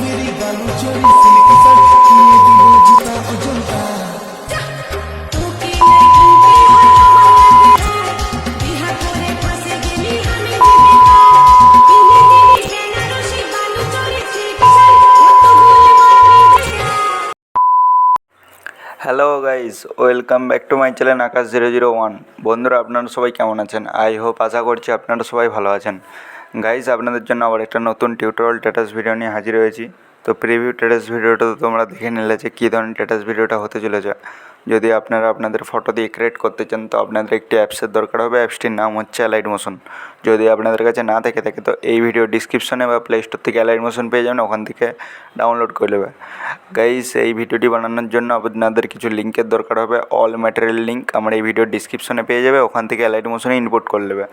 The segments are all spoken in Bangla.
मेरी गालू चोरी सिल्की शर्ट किए दिलो जूता Ajanta hello guys, welcome back to my channel Akash 001। বন্ধুরা, আপনারা সবাই কেমন আছেন? আই হোপ, আশা করছি আপনারা সবাই ভালো আছেন। গাইস, আপনাদের জন্য আবার একটা নতুন টিউটোরিয়াল স্ট্যাটাস ভিডিও নিয়ে হাজির হয়েছি। তো প্রিভিউ স্ট্যাটাস ভিডিওটা তো তোমরা দেখে নিলে যে কী ধরনের স্ট্যাটাস ভিডিওটা হতে চলেছে। যদি আপনারা আপনাদের ফটো দিয়ে ক্রিয়েট করতে চান তো আপনাদের একটি অ্যাপসের দরকার হবে। অ্যাপসটির নাম হচ্ছে অ্যালাইড মোশন। যদি আপনাদের কাছে না থেকে থাকে তো এই ভিডিও ডিসক্রিপশনে বা প্লে স্টোর থেকে অ্যালাইড মোশন পেয়ে যাবেন, ওখান থেকে ডাউনলোড করে নেবে। গাইস, এই ভিডিওটি বানানোর জন্য আপনাদের কিছু লিঙ্কের দরকার হবে। অল ম্যাটেরিয়াল লিঙ্ক আমার এই ভিডিওর ডিসক্রিপশনে পেয়ে যাবে, ওখান থেকে অ্যালাইড মোশনে ইনপুট করে নেবে।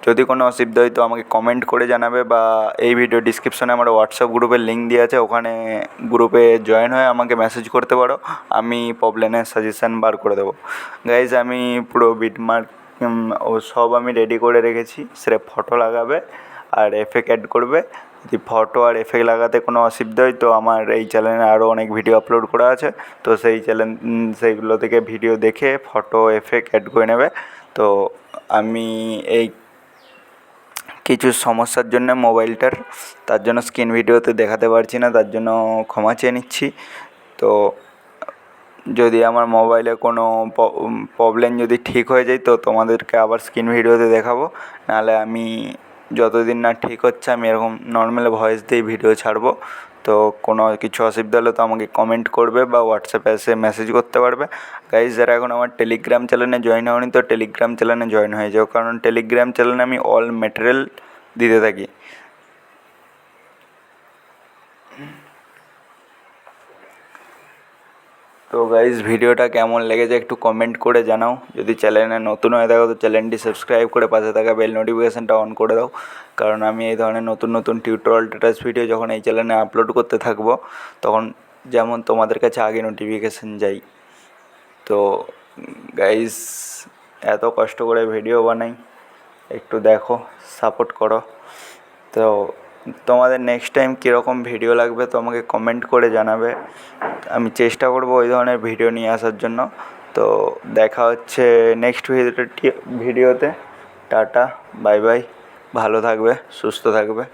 যদি কোনো অসুবিধা হয় তো আমাকে কমেন্ট করে জানাবে, বা এই ভিডিও ডিসক্রিপশনে আমার হোয়াটসঅ্যাপ গ্রুপের লিঙ্ক দেওয়া আছে, ওখানে গ্রুপে জয়েন হয়ে আমাকে মেসেজ করতে পারো। আমি প্রবলেমের সাজেশান বার করে দেবো। গাইজ, আমি পুরো বিটমার্ক ও সব আমি রেডি করে রেখেছি। স্রেফ ফটো লাগাবে আর এফেক্ট অ্যাড করবে। যদি ফটো আর এফেক্ট লাগাতে কোনো অসুবিধা হয় তো আমার এই চ্যানেলে আরও অনেক ভিডিও আপলোড করা আছে, তো সেইগুলো থেকে ভিডিও দেখে ফটো এফেক্ট অ্যাড করে নেবে। তো আমি এই কিছু সমস্যার জন্য মোবাইলটার, তার জন্য স্ক্রিন ভিডিওতে দেখাতে পারছি না, তার জন্য ক্ষমা চেয়ে নিচ্ছি। তো যদি আমার মোবাইলে কোনো প্রবলেম যদি ঠিক হয়ে যায় তো তোমাদেরকে আবার স্ক্রিন ভিডিওতে দেখাবো। নাহলে আমি যতদিন না ঠিক হচ্ছে আমি এরকম নর্মাল ভয়েস দিয়ে ভিডিও ছাড়বো। তো কোনো কিছু অসুবিধা হলে তো আমাকে কমেন্ট করবে বা হোয়াটসঅ্যাপে এসে মেসেজ করতে পারবে। গাইজ, যারা এখন আমার টেলিগ্রাম চ্যানেলে জয়েন হয়নি তো টেলিগ্রাম চ্যানেলে জয়েন হয়ে যাও, কারণ টেলিগ্রাম চ্যানেলে আমি অল ম্যাটেরিয়াল দিতে থাকি। তো গাইজ, ভিডিওটা কেমন লেগেছে একটু কমেন্ট করে জানাও। যদি চ্যানেলে নতুন হয়ে থাকো তো চ্যানেলটি সাবস্ক্রাইব করে পাশে থাকা বেল নোটিফিকেশানটা অন করে দাও, কারণ আমি এই ধরনের নতুন নতুন টিউটোরিয়াল স্ট্যাটাস ভিডিও যখন এই চ্যানেলে আপলোড করতে থাকবো তখন যেমন তোমাদের কাছে আগে নোটিফিকেশান যাই। তো গাইজ, এত কষ্ট করে ভিডিও বানাই, একটু দেখো, সাপোর্ট করো। তো তোমাদের নেক্সট টাইম কীরকম ভিডিও লাগবে তো আমাকে কমেন্ট করে জানাবে। আমি চেষ্টা করব ওই ধরনের ভিডিও নিয়ে আসার জন্য। তো দেখা হচ্ছে নেক্সট ভিডিওতে। টাটা, বাই বাই, ভালো থাকবে, সুস্থ থাকবে।